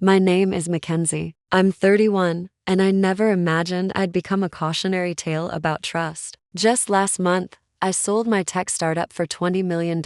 My name is Mackenzie. I'm 31, and I never imagined I'd become a cautionary tale about trust. Just last month, I sold my tech startup for $20 million.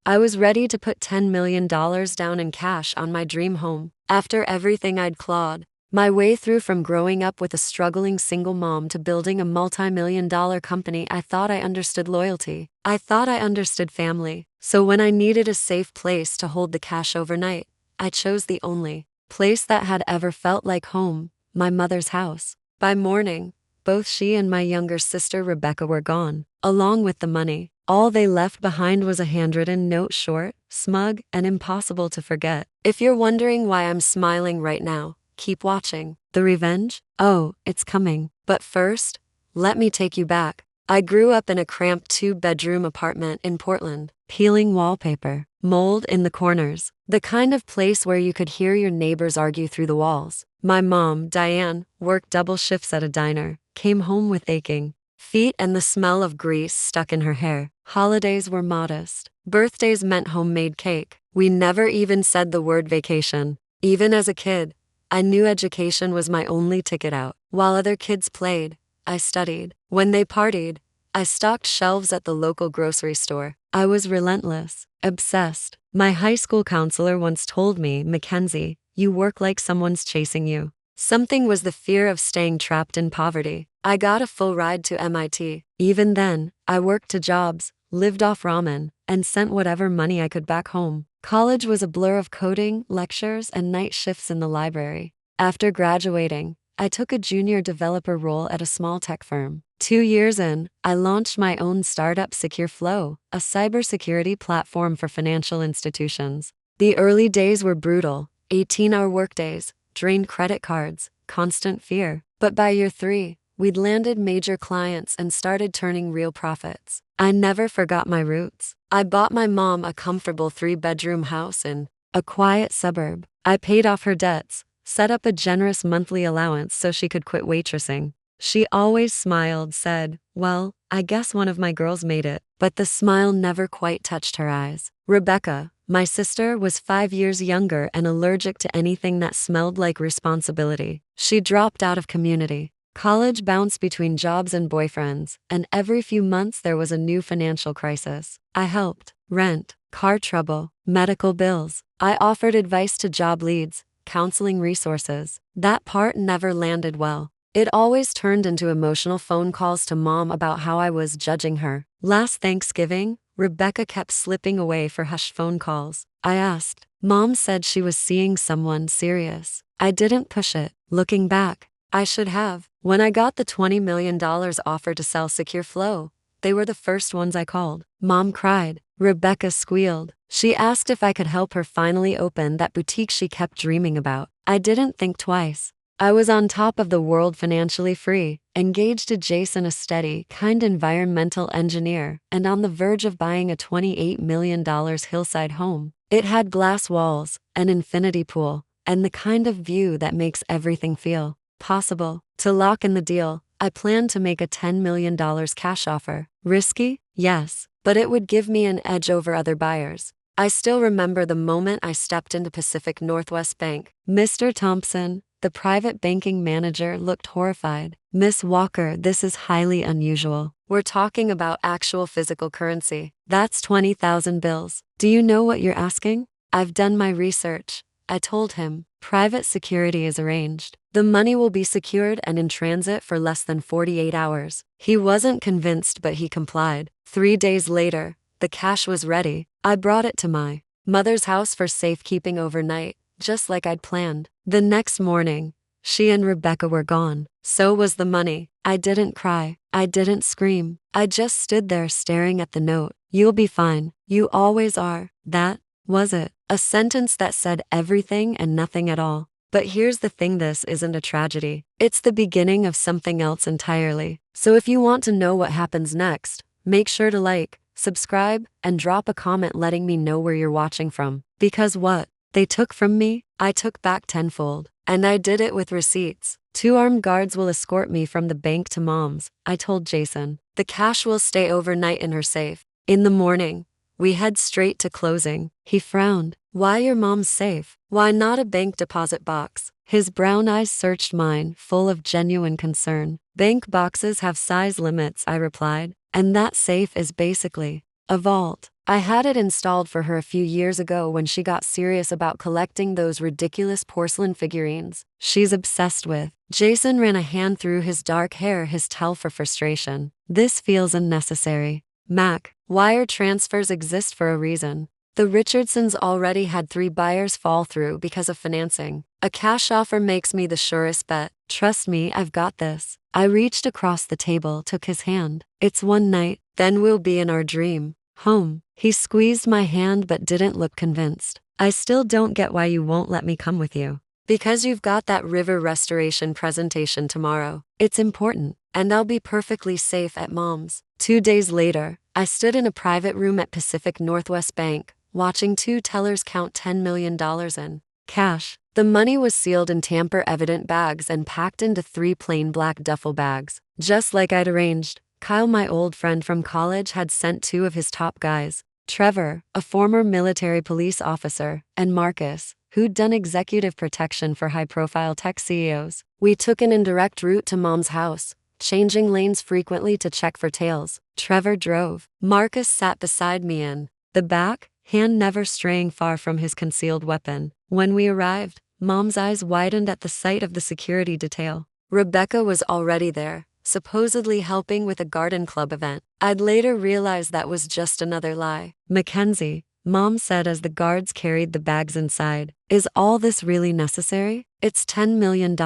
I was ready to put $10 million down in cash on my dream home. After everything I'd clawed my way through, from growing up with a struggling single mom to building a multi-million-dollar company, I thought I understood loyalty. I thought I understood family. So when I needed a safe place to hold the cash overnight, I chose the only place that had ever felt like home, my mother's house. By morning, both she and my younger sister Rebecca were gone, along with the money. All they left behind was a handwritten note, short, smug, and impossible to forget. If you're wondering why I'm smiling right now, keep watching. The revenge? Oh, it's coming. But first, let me take you back. I grew up in a cramped 2-bedroom apartment in Portland. Peeling wallpaper, mold in the corners, the kind of place where you could hear your neighbors argue through the walls. My mom, Diane, worked double shifts at a diner, came home with aching feet and the smell of grease stuck in her hair. Holidays were modest. Birthdays meant homemade cake. We never even said the word vacation. Even as a kid, I knew education was my only ticket out. While other kids played, I studied. When they partied, I stocked shelves at the local grocery store. I was relentless, obsessed. My high school counselor once told me, "Mackenzie, you work like someone's chasing you." Something was the fear of staying trapped in poverty. I got a full ride to MIT. Even then, I worked 2 jobs, lived off ramen, and sent whatever money I could back home. College was a blur of coding, lectures, and night shifts in the library. After graduating, I took a junior developer role at a small tech firm. 2 years in, I launched my own startup, Secure Flow, a cybersecurity platform for financial institutions. The early days were brutal: 18-hour workdays, drained credit cards, constant fear. But by year 3, we'd landed major clients and started turning real profits. I never forgot my roots. I bought my mom a comfortable 3-bedroom house in a quiet suburb. I paid off her debts, set up a generous monthly allowance so she could quit waitressing. She always smiled, said, "Well, I guess one of my girls made it." But the smile never quite touched her eyes. Rebecca, my sister, was 5 years younger and allergic to anything that smelled like responsibility. She dropped out of community college, bounced between jobs and boyfriends, and every few months there was a new financial crisis. I helped. Rent, car trouble, medical bills. I offered advice to job leads, counseling resources. That part never landed well. It always turned into emotional phone calls to mom about how I was judging her. Last Thanksgiving, Rebecca kept slipping away for hushed phone calls. I asked. Mom said she was seeing someone serious. I didn't push it. Looking back, I should have. When I got the $20 million offer to sell Secure Flow, they were the first ones I called. Mom cried. Rebecca squealed. She asked if I could help her finally open that boutique she kept dreaming about. I didn't think twice. I was on top of the world, financially free, engaged to Jason, a steady, kind environmental engineer, and on the verge of buying a $28 million hillside home. It had glass walls, an infinity pool, and the kind of view that makes everything feel possible. To lock in the deal, I planned to make a $10 million cash offer. Risky? Yes, but it would give me an edge over other buyers. I still remember the moment I stepped into Pacific Northwest Bank. Mr. Thompson, the private banking manager, looked horrified. "Miss Walker, this is highly unusual. We're talking about actual physical currency. That's 20,000 bills. Do you know what you're asking?" "I've done my research," I told him. "Private security is arranged. The money will be secured and in transit for less than 48 hours. He wasn't convinced, but he complied. 3 days later, the cash was ready. I brought it to my mother's house for safekeeping overnight, just like I'd planned. The next morning, she and Rebecca were gone. So was the money. I didn't cry. I didn't scream. I just stood there staring at the note. "You'll be fine. You always are." That was it. A sentence that said everything and nothing at all. But here's the thing, this isn't a tragedy. It's the beginning of something else entirely. So if you want to know what happens next, make sure to like, subscribe, and drop a comment letting me know where you're watching from. Because what they took from me, I took back tenfold. And I did it with receipts. 2 armed guards will escort me from the bank to mom's, I told Jason. The cash will stay overnight in her safe. In the morning, we head straight to closing. He frowned. Why your mom's safe? Why not a bank deposit box? His brown eyes searched mine, full of genuine concern. Bank boxes have size limits, I replied, and that safe is basically a vault. I had it installed for her a few years ago when she got serious about collecting those ridiculous porcelain figurines she's obsessed with. Jason ran a hand through his dark hair, his tell for frustration. This feels unnecessary. Mac, wire transfers exist for a reason. The Richardsons already had 3 buyers fall through because of financing. A cash offer makes me the surest bet. Trust me, I've got this. I reached across the table, took his hand. It's one night, then we'll be in our dream home. He squeezed my hand but didn't look convinced. I still don't get why you won't let me come with you. Because you've got that river restoration presentation tomorrow. It's important, and I'll be perfectly safe at Mom's. 2 days later, I stood in a private room at Pacific Northwest Bank, watching 2 tellers count $10 million in cash. The money was sealed in tamper-evident bags and packed into 3 plain black duffel bags. Just like I'd arranged, Kyle, my old friend from college, had sent 2 of his top guys, Trevor, a former military police officer, and Marcus, who'd done executive protection for high-profile tech CEOs. We took an indirect route to Mom's house, changing lanes frequently to check for tails. Trevor drove. Marcus sat beside me in the back, hand never straying far from his concealed weapon. When we arrived, Mom's eyes widened at the sight of the security detail. Rebecca was already there, supposedly helping with a garden club event. I'd later realize that was just another lie. Mackenzie, Mom said as the guards carried the bags inside, is all this really necessary? It's $10 million.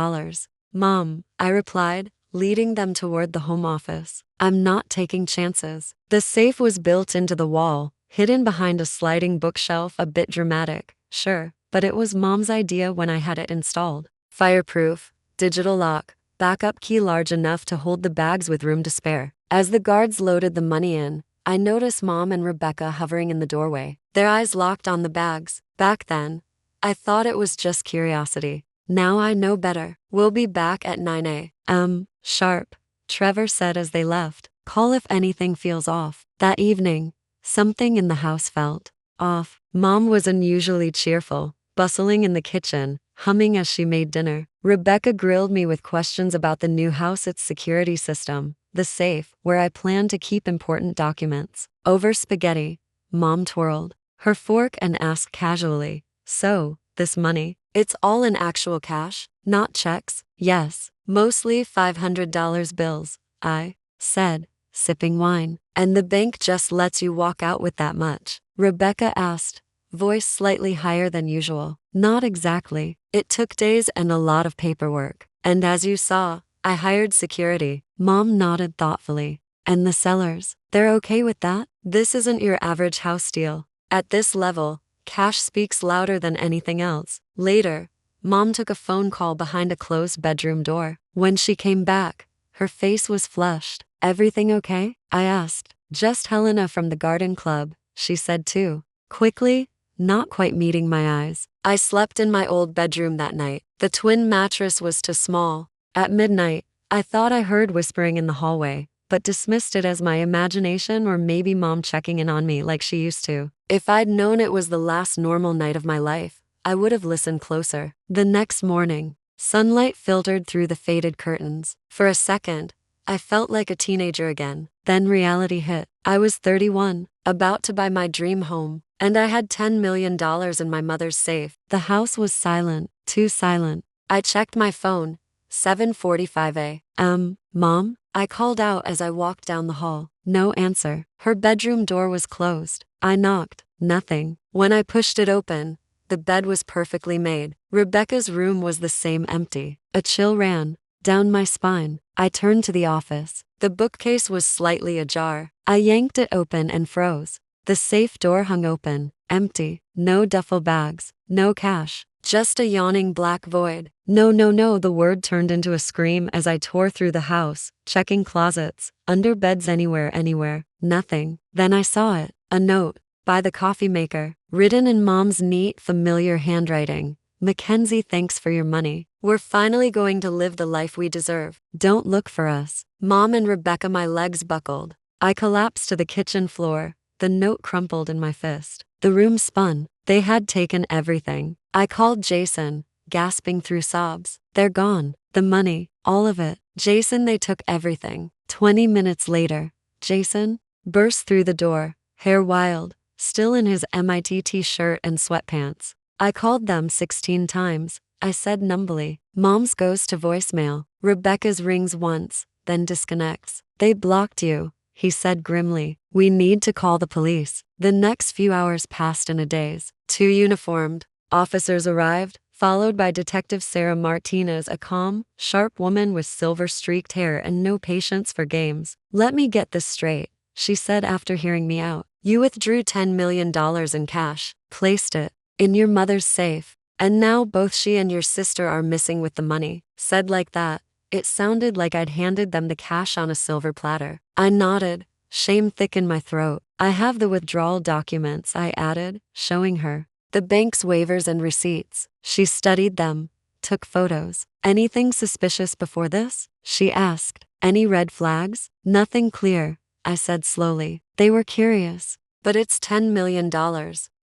Mom, I replied, leading them toward the home office. I'm not taking chances. The safe was built into the wall, hidden behind a sliding bookshelf, a bit dramatic, sure, but it was Mom's idea when I had it installed. Fireproof, digital lock, backup key large enough to hold the bags with room to spare. As the guards loaded the money in, I noticed Mom and Rebecca hovering in the doorway, their eyes locked on the bags. Back then, I thought it was just curiosity. Now I know better. We'll be back at 9 a.m. sharp, Trevor said as they left. Call if anything feels off. That evening, something in the house felt off. Mom was unusually cheerful, bustling in the kitchen, humming as she made dinner. Rebecca grilled me with questions about the new house, its security system, the safe, where I planned to keep important documents. Over spaghetti, Mom twirled her fork and asked casually, so, this money, it's all in actual cash, not checks? Yes, mostly $500 bills, I said, sipping wine. And the bank just lets you walk out with that much? Rebecca asked, voice slightly higher than usual. Not exactly. It took days and a lot of paperwork. And as you saw, I hired security. Mom nodded thoughtfully. And the sellers, they're okay with that? This isn't your average house deal. At this level, cash speaks louder than anything else. Later, Mom took a phone call behind a closed bedroom door. When she came back, her face was flushed. Everything okay? I asked. Just Helena from the garden club, she said too. Quickly, not quite meeting my eyes. I slept in my old bedroom that night. The twin mattress was too small. At midnight, I thought I heard whispering in the hallway, but dismissed it as my imagination or maybe Mom checking in on me like she used to. If I'd known it was the last normal night of my life, I would have listened closer. The next morning, sunlight filtered through the faded curtains. For a second, I felt like a teenager again. Then reality hit. I was 31, about to buy my dream home, and I had $10 million in my mother's safe. The house was silent, too silent. I checked my phone. 7:45 a.m. Mom? I called out as I walked down the hall. No answer. Her bedroom door was closed. I knocked. Nothing. When I pushed it open, the bed was perfectly made. Rebecca's room was the same, empty. A chill ran down my spine. I turned to the office. The bookcase was slightly ajar. I yanked it open and froze. The safe door hung open, empty. No duffel bags, no cash, just a yawning black void. No, no, no, the word turned into a scream as I tore through the house, checking closets, under beds, anywhere. Nothing. Then I saw it. A note, by the coffee maker, written in Mom's neat, familiar handwriting. Mackenzie, thanks for your money. We're finally going to live the life we deserve. Don't look for us. Mom and Rebecca. My legs buckled. I collapsed to the kitchen floor, The note crumpled in my fist. The room spun. They had taken everything. I called Jason, gasping through sobs. They're gone. The money, all of it. Jason, they took everything. 20 minutes later, Jason burst through the door, hair wild, still in his MIT t-shirt and sweatpants. I called them 16 times. I said numbly. Mom's goes to voicemail. Rebecca's rings once, then disconnects. They blocked you, he said grimly. We need to call the police. The next few hours passed in a daze. 2 uniformed officers arrived, followed by Detective Sarah Martinez, a calm, sharp woman with silver-streaked hair and no patience for games. Let me get this straight, she said after hearing me out. You withdrew $10 million in cash, placed it in your mother's safe, and now both she and your sister are missing with the money. Said like that, it sounded like I'd handed them the cash on a silver platter. I nodded, shame thick in my throat. I have the withdrawal documents, I added, showing her. The bank's waivers and receipts. She studied them, took photos. Anything suspicious before this? She asked. Any red flags? Nothing clear, I said slowly. They were curious. But it's $10 million.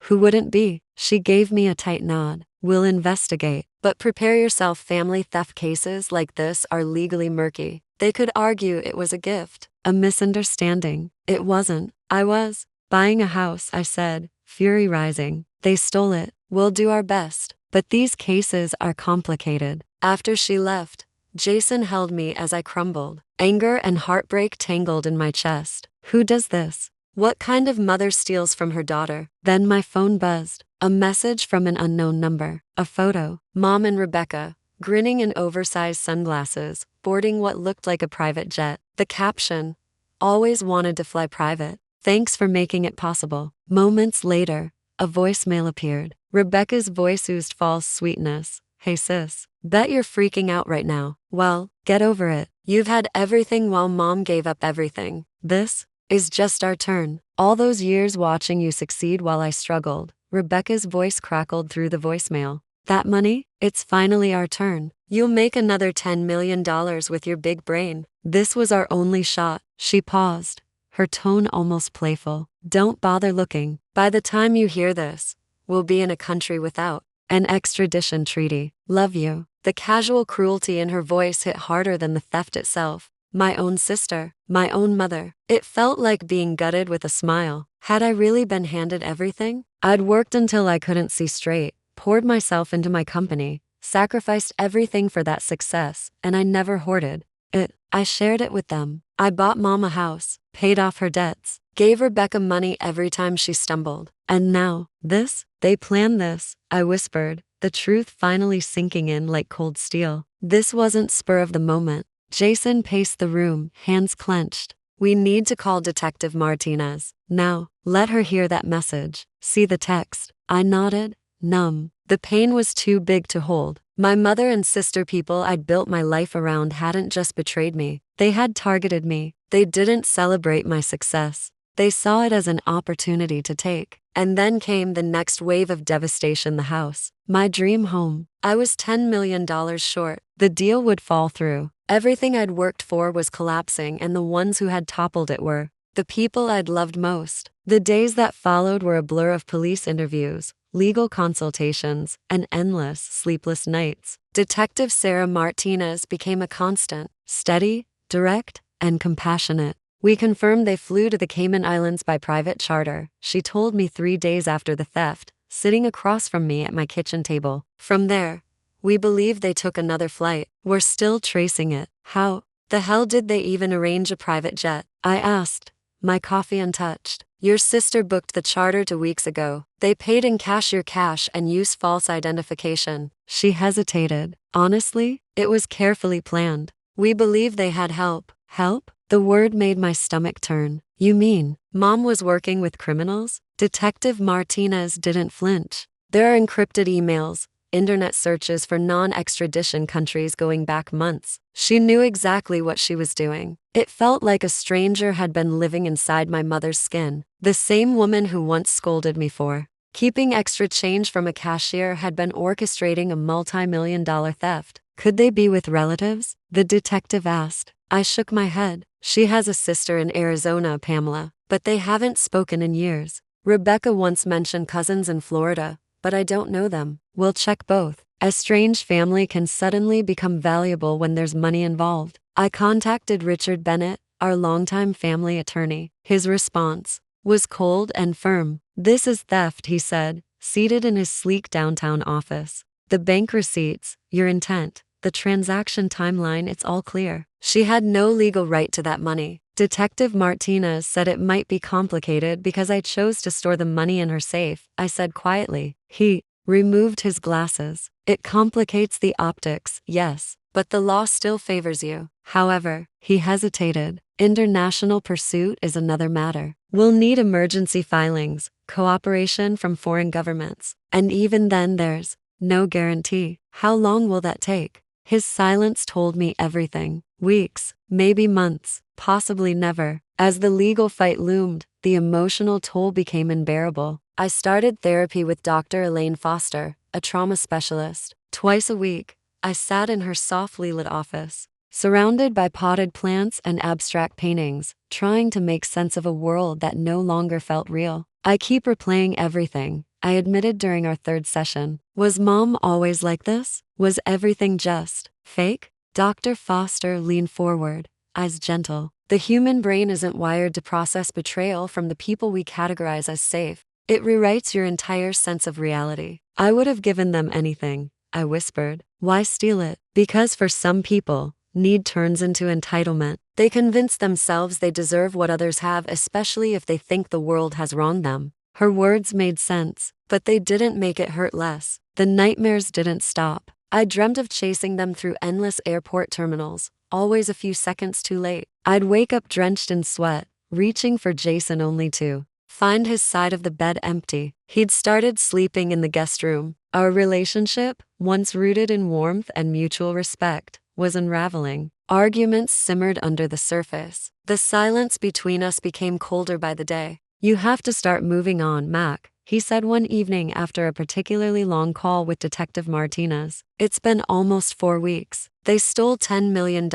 Who wouldn't be? She gave me a tight nod. We'll investigate. But prepare yourself, family theft cases like this are legally murky. They could argue it was a gift, a misunderstanding. It wasn't. I was buying a house, I said, fury rising. They stole it. We'll do our best. But these cases are complicated. After she left, Jason held me as I crumbled. Anger and heartbreak tangled in my chest. Who does this? What kind of mother steals from her daughter? Then my phone buzzed. A message from an unknown number. A photo. Mom and Rebecca, grinning in oversized sunglasses, boarding what looked like a private jet. The caption, always wanted to fly private. Thanks for making it possible. Moments later, a voicemail appeared. Rebecca's voice oozed false sweetness. Hey sis, bet you're freaking out right now. Well, get over it. You've had everything while mom gave up everything. This is just our turn. All those years watching you succeed while I struggled. Rebecca's voice crackled through the voicemail. That money? It's finally our turn. You'll make another $10 million with your big brain. This was our only shot. She paused, her tone almost playful. Don't bother looking. By the time you hear this, we'll be in a country without an extradition treaty. Love you. The casual cruelty in her voice hit harder than the theft itself. My own sister, my own mother. It felt like being gutted with a smile. Had I really been handed everything? I'd worked until I couldn't see straight, poured myself into my company, sacrificed everything for that success, and I never hoarded it. I shared it with them. I bought mom a house, paid off her debts, gave Rebecca money every time she stumbled. And now, this? They planned this, I whispered, the truth finally sinking in like cold steel. This wasn't spur of the moment. Jason paced the room, hands clenched. We need to call Detective Martinez. Now, let her hear that message. See the text. I nodded, numb. The pain was too big to hold. My mother and sister, people I'd built my life around, hadn't just betrayed me. They had targeted me. They didn't celebrate my success. They saw it as an opportunity to take. And then came the next wave of devastation. The house, my dream home. I was $10 million short. The deal would fall through. Everything I'd worked for was collapsing, and the ones who had toppled it were the people I'd loved most. The days that followed were a blur of police interviews, legal consultations, and endless, sleepless nights. Detective Sarah Martinez became a constant, steady, direct, and compassionate. We confirmed they flew to the Cayman Islands by private charter, she told me 3 days after the theft, sitting across from me at my kitchen table. From there, we believe they took another flight. We're still tracing it. How the hell did they even arrange a private jet? I asked, my coffee untouched. Your sister booked the charter 2 weeks ago. They paid in cash your cash and used false identification. She hesitated. Honestly, it was carefully planned. We believe they had help. Help? The word made my stomach turn. You mean, mom was working with criminals? Detective Martinez didn't flinch. There are encrypted emails, internet searches for non-extradition countries going back months. She knew exactly what she was doing. It felt like a stranger had been living inside my mother's skin. The same woman who once scolded me for keeping extra change from a cashier had been orchestrating a multi-million-dollar theft. Could they be with relatives? The detective asked. I shook my head. She has a sister in Arizona, Pamela. but they haven't spoken in years. Rebecca once mentioned cousins in Florida, but I don't know them. We'll check both. A strange family can suddenly become valuable when there's money involved. I contacted Richard Bennett, our longtime family attorney. His response was cold and firm. "This is theft," he said, seated in his sleek downtown office. "The bank receipts, your intent, the transaction timeline, it's all clear." She had no legal right to that money. Detective Martinez said it might be complicated because I chose to store the money in her safe, I said quietly. He removed his glasses. "It complicates the optics, yes, but the law still favors you." However, he hesitated. "International pursuit is another matter. We'll need emergency filings, cooperation from foreign governments, and even then there's no guarantee." "How long will that take?" His silence told me everything. Weeks, maybe months, possibly never. As the legal fight loomed, the emotional toll became unbearable. I started therapy with Dr. Elaine Foster, a trauma specialist. Twice a week, I sat in her softly lit office, surrounded by potted plants and abstract paintings, trying to make sense of a world that no longer felt real. "I keep replaying everything," I admitted during our third session. "Was Mom always like this? Was everything just fake?" Dr. Foster leaned forward, eyes gentle. "The human brain isn't wired to process betrayal from the people we categorize as safe. It rewrites your entire sense of reality." "I would have given them anything," I whispered. "Why steal it?" "Because for some people, need turns into entitlement. They convince themselves they deserve what others have, especially if they think the world has wronged them." Her words made sense, but they didn't make it hurt less. The nightmares didn't stop. I dreamt of chasing them through endless airport terminals, always a few seconds too late. I'd wake up drenched in sweat, reaching for Jason only to find his side of the bed empty. He'd started sleeping in the guest room. Our relationship, once rooted in warmth and mutual respect, was unraveling. Arguments simmered under the surface. The silence between us became colder by the day. "You have to start moving on, Mac," he said one evening after a particularly long call with Detective Martinez. "It's been almost 4 weeks. They stole $10 million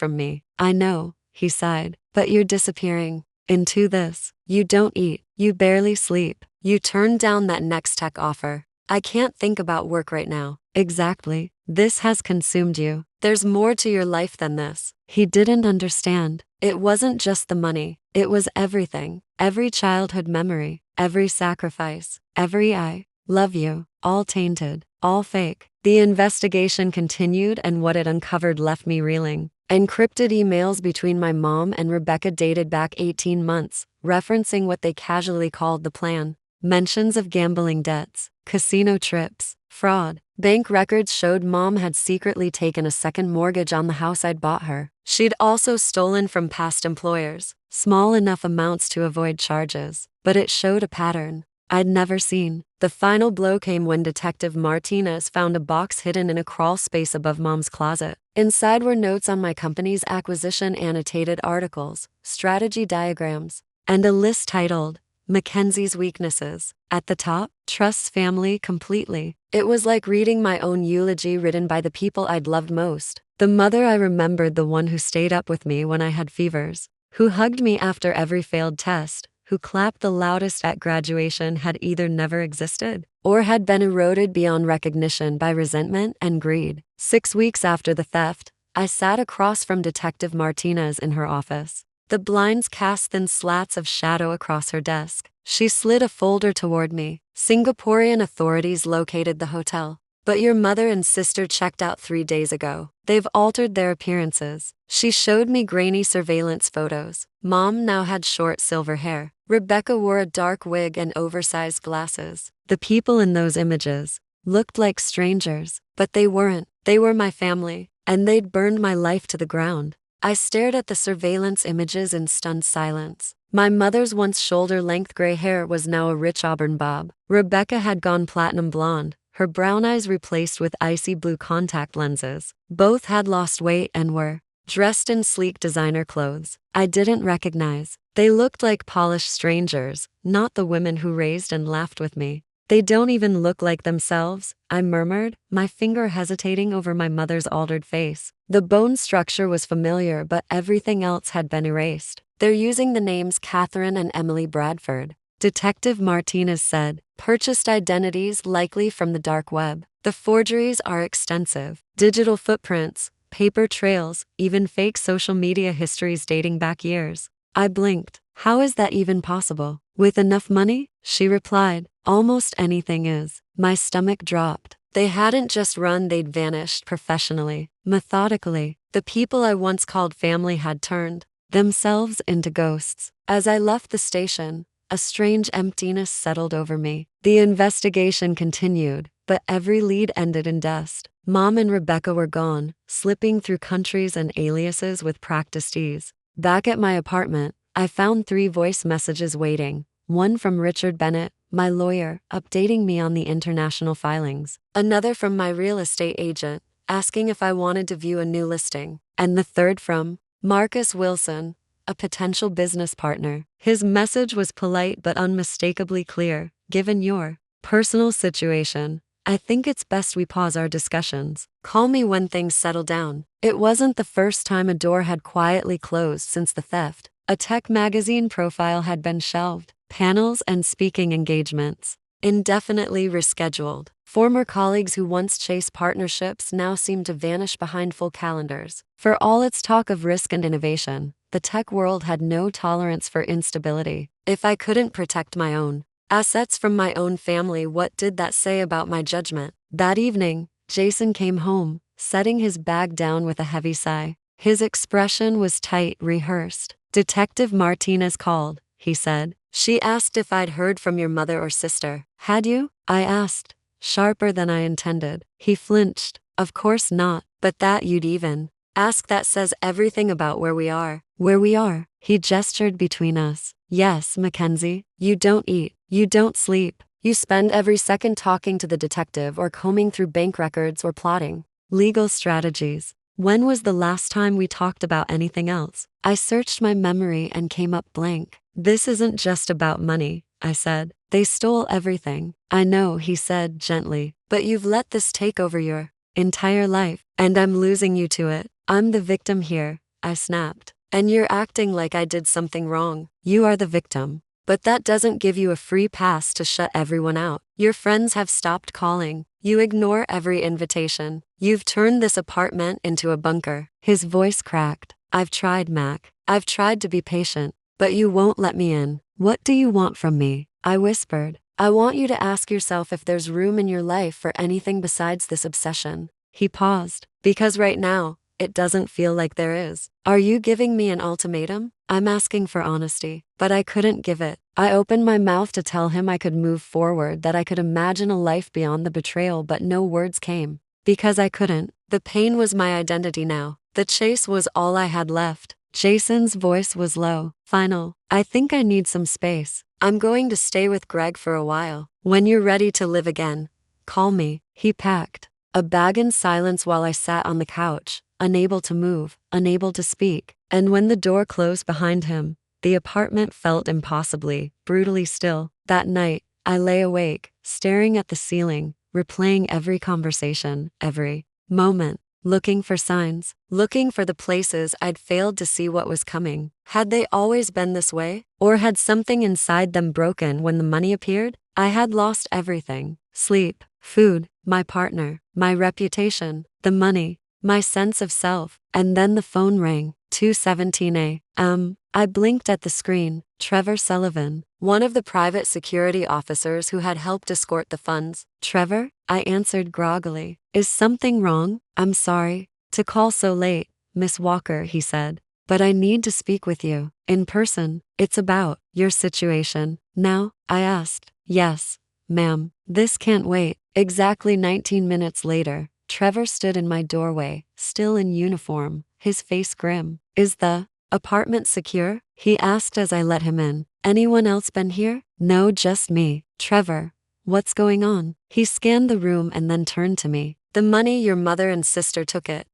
from me." "I know," he sighed, "but you're disappearing into this. You don't eat. You barely sleep. You turned down that next tech offer. I can't think about work right now." "Exactly. This has consumed you. There's more to your life than this." He didn't understand. It wasn't just the money. It was everything. Every childhood memory, every sacrifice, every "I love you," all tainted, all fake. The investigation continued, and what it uncovered left me reeling. Encrypted emails between my mom and Rebecca dated back 18 months, referencing what they casually called the plan. Mentions of gambling debts, casino trips, fraud. Bank records showed Mom had secretly taken a second mortgage on the house I'd bought her. She'd also stolen from past employers, small enough amounts to avoid charges, but it showed a pattern I'd never seen. The final blow came when Detective Martinez found a box hidden in a crawl space above Mom's closet. Inside were notes on my company's acquisition, annotated articles, strategy diagrams, and a list titled Mackenzie's Weaknesses. At the top, trusts family completely. It was like reading my own eulogy written by the people I'd loved most. The mother I remembered, the one who stayed up with me when I had fevers, who hugged me after every failed test, who clapped the loudest at graduation, had either never existed or had been eroded beyond recognition by resentment and greed. 6 weeks after the theft, I sat across from Detective Martinez in her office. The blinds cast thin slats of shadow across her desk. She slid a folder toward me. "Singaporean authorities located the hotel, but your mother and sister checked out 3 days ago. They've altered their appearances." She showed me grainy surveillance photos. Mom now had short silver hair. Rebecca wore a dark wig and oversized glasses. The people in those images looked like strangers, but they weren't. They were my family, and they'd burned my life to the ground. I stared at the surveillance images in stunned silence. My mother's once shoulder-length gray hair was now a rich auburn bob. Rebecca had gone platinum blonde, her brown eyes replaced with icy blue contact lenses. Both had lost weight and were dressed in sleek designer clothes I didn't recognize. They looked like polished strangers, not the women who raised and laughed with me. "They don't even look like themselves," I murmured, my finger hesitating over my mother's altered face. The bone structure was familiar, but everything else had been erased. They're using the names Catherine and Emily Bradford. Detective Martinez said, purchased identities likely from the dark web. The forgeries are extensive. Digital footprints, paper trails, even fake social media histories dating back years. I blinked. How is that even possible? With enough money? She replied, almost anything is. My stomach dropped. They hadn't just run, they'd vanished professionally, methodically. The people I once called family had turned themselves into ghosts. As I left the station, a strange emptiness settled over me. The investigation continued, but every lead ended in dust. Mom and Rebecca were gone, slipping through countries and aliases with practiced ease. Back at my apartment, I found 3 voice messages waiting. One from Richard Bennett, my lawyer, updating me on the international filings. Another from my real estate agent, asking if I wanted to view a new listing. And the third from Marcus Wilson, a potential business partner. His message was polite but unmistakably clear. Given your personal situation, I think it's best we pause our discussions. Call me when things settle down. It wasn't the first time a door had quietly closed since the theft. A tech magazine profile had been shelved. Panels and speaking engagements indefinitely rescheduled. Former colleagues who once chased partnerships now seemed to vanish behind full calendars. For all its talk of risk and innovation, the tech world had no tolerance for instability. If I couldn't protect my own assets from my own family, what did that say about my judgment? That evening, Jason came home, setting his bag down with a heavy sigh. His expression was tight, rehearsed. Detective Martinez called, he said. She asked if I'd heard from your mother or sister. Had you? I asked, sharper than I intended. He flinched. Of course not, but that you'd even ask, that says everything about where we are. Where we are? He gestured between us. Yes, Mackenzie. You don't eat. You don't sleep. You spend every second talking to the detective or combing through bank records or plotting legal strategies. When was the last time we talked about anything else? I searched my memory and came up blank. This isn't just about money, I said. They stole everything. I know, he said gently, but you've let this take over your entire life, and I'm losing you to it. I'm the victim here, I snapped. And you're acting like I did something wrong. You are the victim. But that doesn't give you a free pass to shut everyone out. Your friends have stopped calling. You ignore every invitation. You've turned this apartment into a bunker. His voice cracked. I've tried, Mac. I've tried to be patient. But you won't let me in. What do you want from me? I whispered. I want you to ask yourself if there's room in your life for anything besides this obsession. He paused. Because right now, it doesn't feel like there is. Are you giving me an ultimatum? I'm asking for honesty, but I couldn't give it. I opened my mouth to tell him I could move forward, that I could imagine a life beyond the betrayal, but no words came. Because I couldn't. The pain was my identity now. The chase was all I had left. Jason's voice was low, final. I think I need some space. I'm going to stay with Greg for a while. When you're ready to live again, call me. He packed a bag in silence while I sat on the couch, unable to move, unable to speak. And when the door closed behind him, the apartment felt impossibly, brutally still. That night, I lay awake, staring at the ceiling, replaying every conversation, every moment. Looking for signs, looking for the places I'd failed to see what was coming. Had they always been this way? Or had something inside them broken when the money appeared? I had lost everything. Sleep, food, my partner, my reputation, the money, my sense of self. And then the phone rang. 2:17 a.m. I blinked at the screen. Trevor Sullivan, one of the private security officers who had helped escort the funds. Trevor? I answered groggily. Is something wrong? I'm sorry to call so late, Miss Walker, he said. But I need to speak with you. In person. It's about your situation. Now? I asked. Yes, ma'am. This can't wait. Exactly 19 minutes later, Trevor stood in my doorway, still in uniform, his face grim. Is the apartment secure? He asked as I let him in. Anyone else been here? No, just me. Trevor, what's going on? He scanned the room and then turned to me. The money your mother and sister took, it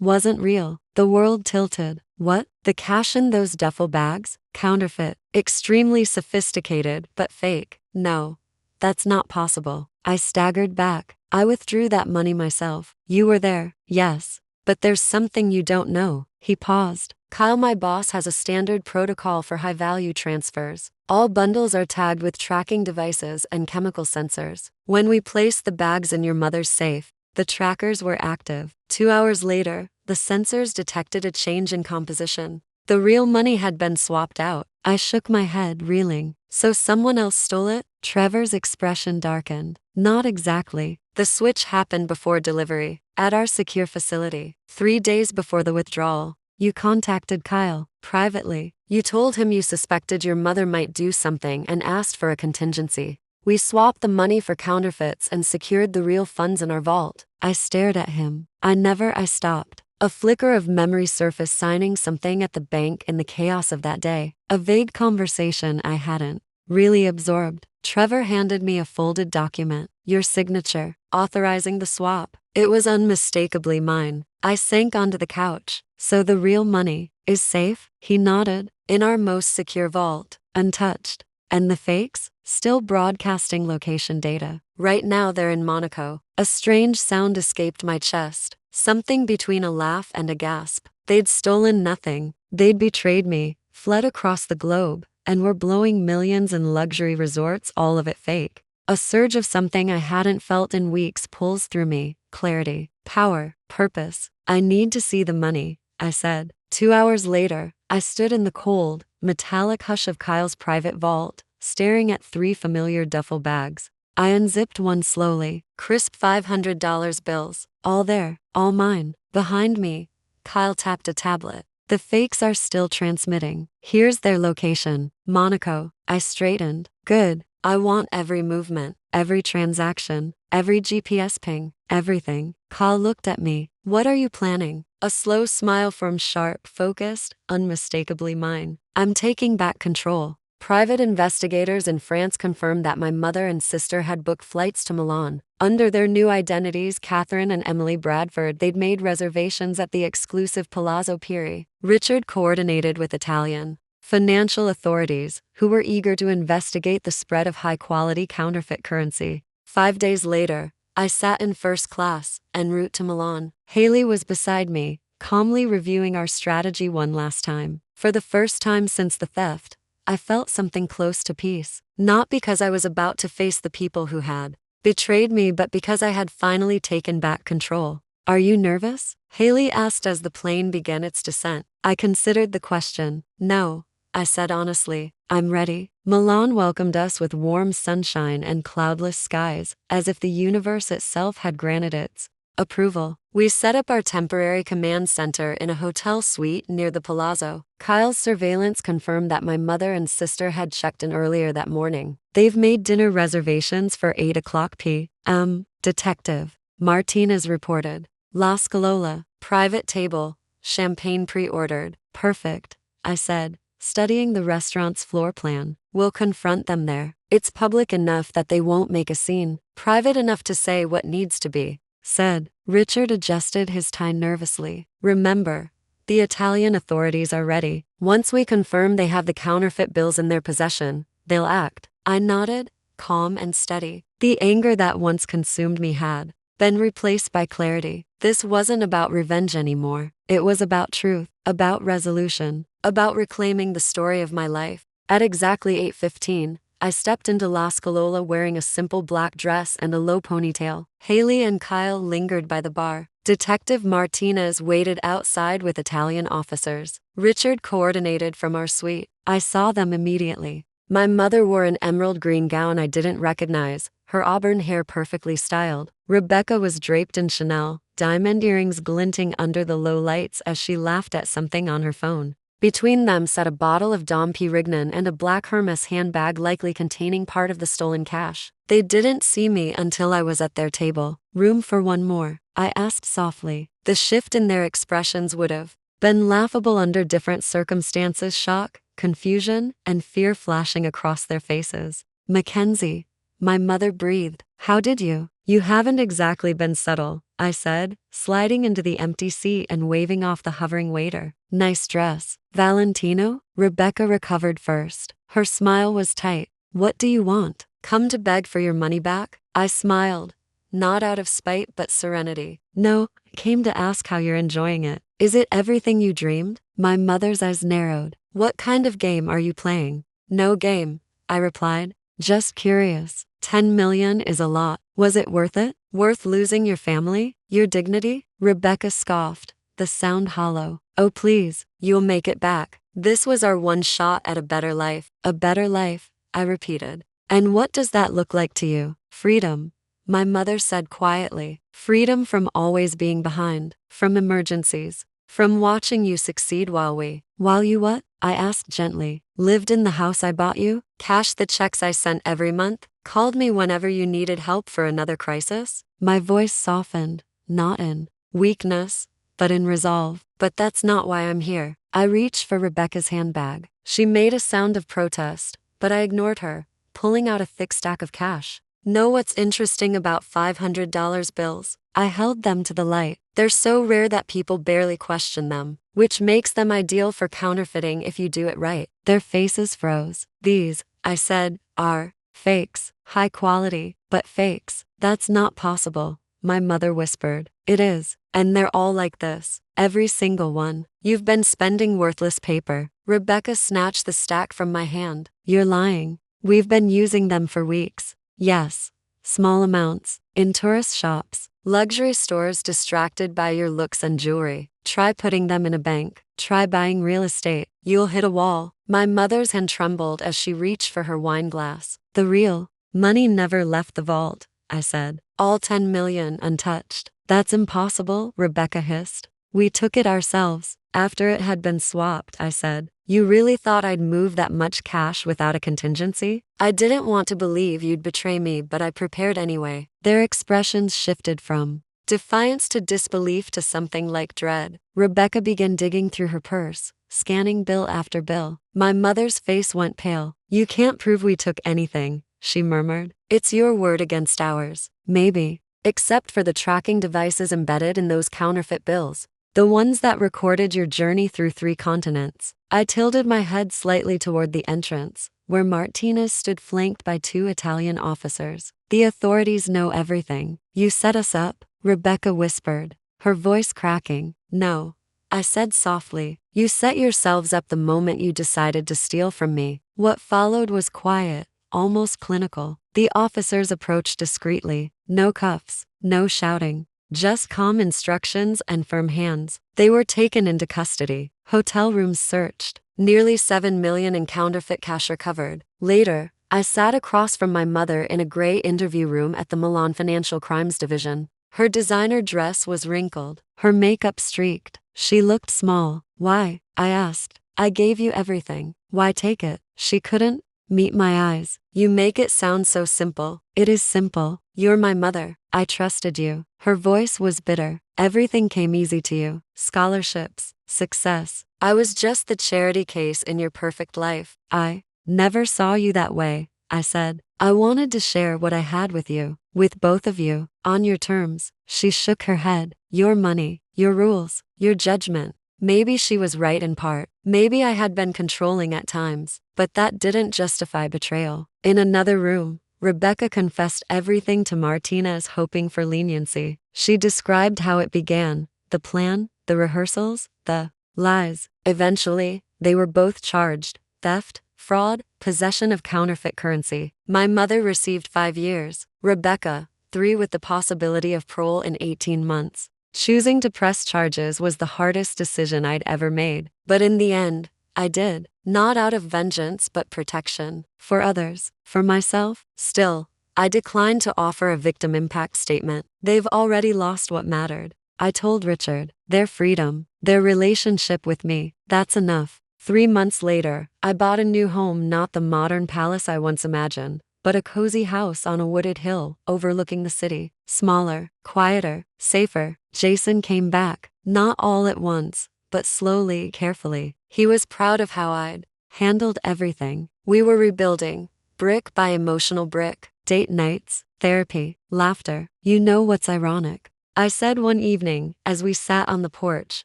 wasn't real. The world tilted. What? The cash in those duffel bags? Counterfeit. Extremely sophisticated, but fake. No, that's not possible. I staggered back. I withdrew that money myself. You were there. Yes. But there's something you don't know. He paused. Kyle, my boss has a standard protocol for high-value transfers. All bundles are tagged with tracking devices and chemical sensors. When we placed the bags in your mother's safe, the trackers were active. 2 hours later, the sensors detected a change in composition. The real money had been swapped out. I shook my head, reeling. So someone else stole it? Trevor's expression darkened. Not exactly. The switch happened before delivery, at our secure facility, 3 days before the withdrawal. You contacted Kyle, privately. You told him you suspected your mother might do something and asked for a contingency. We swapped the money for counterfeits and secured the real funds in our vault. I stared at him. I stopped. A flicker of memory surfaced, signing something at the bank in the chaos of that day. A vague conversation I hadn't really absorbed. Trevor handed me a folded document. Your signature, authorizing the swap. It was unmistakably mine. I sank onto the couch. So the real money is safe? He nodded. In our most secure vault, untouched. And the fakes? Still broadcasting location data. Right now they're in Monaco. A strange sound escaped my chest. Something between a laugh and a gasp. They'd stolen nothing. They'd betrayed me, fled across the globe, and were blowing millions in luxury resorts, all of it fake. A surge of something I hadn't felt in weeks pulls through me. Clarity, power, purpose. I need to see the money, I said. 2 hours later, I stood in the cold, metallic hush of Kyle's private vault, staring at 3 familiar duffel bags. I unzipped one slowly, crisp $500 bills. All there, all mine. Behind me, Kyle tapped a tablet. The fakes are still transmitting. Here's their location, Monaco. I straightened. Good. I want every movement, every transaction, every GPS ping, everything. Kyle looked at me. What are you planning? A slow smile formed, sharp, focused, unmistakably mine. I'm taking back control. Private investigators in France confirmed that my mother and sister had booked flights to Milan. Under their new identities, Catherine and Emily Bradford, they'd made reservations at the exclusive Palazzo Pieri. Richard coordinated with Italian financial authorities, who were eager to investigate the spread of high-quality counterfeit currency. 5 days later, I sat in first class, en route to Milan. Haley was beside me, calmly reviewing our strategy one last time. For the first time since the theft, I felt something close to peace. Not because I was about to face the people who had betrayed me, but because I had finally taken back control. Are you nervous? Haley asked as the plane began its descent. I considered the question. No, I said honestly. I'm ready. Milan welcomed us with warm sunshine and cloudless skies, as if the universe itself had granted its approval. We set up our temporary command center in a hotel suite near the Palazzo. Kyle's surveillance confirmed that my mother and sister had checked in earlier that morning. They've made dinner reservations for 8 o'clock p.m. Detective Martinez reported. La Scalola, private table, champagne pre-ordered. Perfect, I said, studying the restaurant's floor plan. We'll confront them there. It's public enough that they won't make a scene, private enough to say what needs to be said. Richard adjusted his tie nervously. Remember, the Italian authorities are ready. Once we confirm they have the counterfeit bills in their possession, they'll act. I nodded, calm and steady. The anger that once consumed me had been replaced by clarity. This wasn't about revenge anymore. It was about truth, about resolution, about reclaiming the story of my life. At exactly 8:15, I stepped into La Scalola wearing a simple black dress and a low ponytail. Haley and Kyle lingered by the bar. Detective Martinez waited outside with Italian officers. Richard coordinated from our suite. I saw them immediately. My mother wore an emerald green gown I didn't recognize, her auburn hair perfectly styled. Rebecca was draped in Chanel, diamond earrings glinting under the low lights as she laughed at something on her phone. Between them sat a bottle of Dom Pérignon and a black Hermes handbag likely containing part of the stolen cash. They didn't see me until I was at their table. Room for one more? I asked softly. The shift in their expressions would have been laughable under different circumstances, shock, confusion, and fear flashing across their faces. Mackenzie, my mother breathed. How did you? You haven't exactly been subtle, I said, sliding into the empty seat and waving off the hovering waiter. Nice dress. Valentino? Rebecca recovered first. Her smile was tight. What do you want? Come to beg for your money back? I smiled, not out of spite but serenity. No, I came to ask how you're enjoying it. Is it everything you dreamed? My mother's eyes narrowed. What kind of game are you playing? No game, I replied. Just curious. 10 million is a lot. Was it worth it? Worth losing your family? Your dignity? Rebecca scoffed, the sound hollow. Oh please, you'll make it back. This was our one shot at a better life. A better life, I repeated. And what does that look like to you? Freedom, my mother said quietly. Freedom from always being behind, from emergencies, from watching you succeed while you what? I asked gently. Lived in the house I bought you? Cashed the checks I sent every month? Called me whenever you needed help for another crisis? My voice softened, not in weakness, but in resolve. But that's not why I'm here. I reached for Rebecca's handbag. She made a sound of protest, but I ignored her, pulling out a thick stack of cash. Know what's interesting about $500 bills? I held them to the light. They're so rare that people barely question them, which makes them ideal for counterfeiting if you do it right. Their faces froze. These, I said, are fakes. High quality, but fakes. That's not possible, my mother whispered. It is, and they're all like this. Every single one. You've been spending worthless paper. Rebecca snatched the stack from my hand. You're lying. We've been using them for weeks. Yes, small amounts, in tourist shops, luxury stores distracted by your looks and jewelry. Try putting them in a bank. Try buying real estate. You'll hit a wall. My mother's hand trembled as she reached for her wine glass. The real money never left the vault, I said. All 10 million untouched. That's impossible, Rebecca hissed. We took it ourselves, after it had been swapped, I said. You really thought I'd move that much cash without a contingency? I didn't want to believe you'd betray me, but I prepared anyway. Their expressions shifted from defiance to disbelief to something like dread. Rebecca began digging through her purse, scanning bill after bill. My mother's face went pale. You can't prove we took anything, she murmured. It's your word against ours. Maybe, except for the tracking devices embedded in those counterfeit bills. The ones that recorded your journey through 3 continents. I tilted my head slightly toward the entrance, where Martinez stood flanked by 2 Italian officers. The authorities know everything. You set us up, Rebecca whispered, her voice cracking. No, I said softly. You set yourselves up the moment you decided to steal from me. What followed was quiet, almost clinical. The officers approached discreetly. No cuffs, no shouting. Just calm instructions and firm hands. They were taken into custody. Hotel rooms searched. Nearly 7 million in counterfeit cash recovered. Later, I sat across from my mother in a gray interview room at the Milan Financial Crimes Division. Her designer dress was wrinkled, her makeup streaked. She looked small. Why? I asked. I gave you everything. Why take it? She couldn't meet my eyes. You make it sound so simple. It is simple. You're my mother. I trusted you. Her voice was bitter. Everything came easy to you. Scholarships, success. I was just the charity case in your perfect life. I never saw you that way, I said. I wanted to share what I had with you, with both of you, on your terms. She shook her head. Your money, your rules, your judgment. Maybe she was right in part. Maybe I had been controlling at times, but that didn't justify betrayal. In another room, Rebecca confessed everything to Martinez, hoping for leniency. She described how it began, the plan, the rehearsals, the lies. Eventually, they were both charged: theft, fraud, possession of counterfeit currency. My mother received 5 years, Rebecca, 3 with the possibility of parole in 18 months. Choosing to press charges was the hardest decision I'd ever made. But in the end, I did. Not out of vengeance but protection. For others. For myself. Still, I declined to offer a victim impact statement. They've already lost what mattered. I told Richard. Their freedom. Their relationship with me. That's enough. 3 months later, I bought a new home, not the modern palace I once imagined, but a cozy house on a wooded hill overlooking the city. Smaller, quieter, safer. Jason came back, not all at once, but slowly, carefully. He was proud of how I'd handled everything. We were rebuilding, brick by emotional brick. Date nights, therapy, laughter. You know what's ironic? I said one evening as we sat on the porch,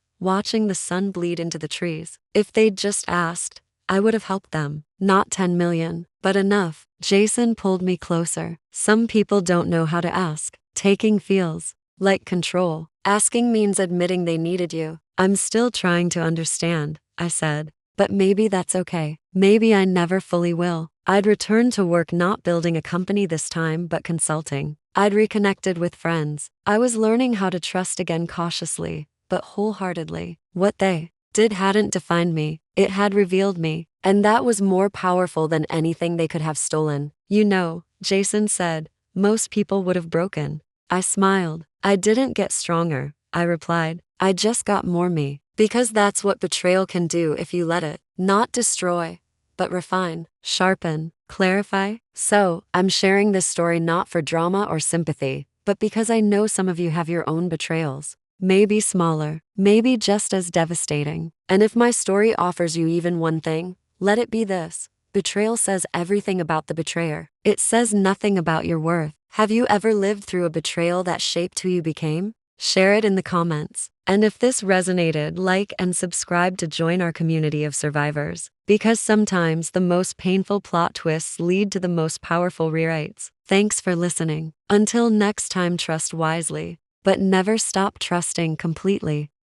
watching the sun bleed into the trees. If they'd just asked, I would have helped them. Not 10 million, but enough. Jason pulled me closer. Some people don't know how to ask. Taking feels like control. Asking means admitting they needed you. I'm still trying to understand, I said. But maybe that's okay. Maybe I never fully will. I'd returned to work, not building a company this time, but consulting. I'd reconnected with friends. I was learning how to trust again, cautiously, but wholeheartedly. What they did hadn't defined me, it had revealed me. And that was more powerful than anything they could have stolen. You know, Jason said, most people would have broken. I smiled. I didn't get stronger, I replied. I just got more me. Because that's what betrayal can do if you let it. Not destroy, but refine, sharpen, clarify. So, I'm sharing this story not for drama or sympathy, but because I know some of you have your own betrayals. Maybe smaller, maybe just as devastating. And if my story offers you even one thing, let it be this. Betrayal says everything about the betrayer. It says nothing about your worth. Have you ever lived through a betrayal that shaped who you became? Share it in the comments. And if this resonated, like and subscribe to join our community of survivors. Because sometimes the most painful plot twists lead to the most powerful rewrites. Thanks for listening. Until next time, trust wisely, but never stop trusting completely.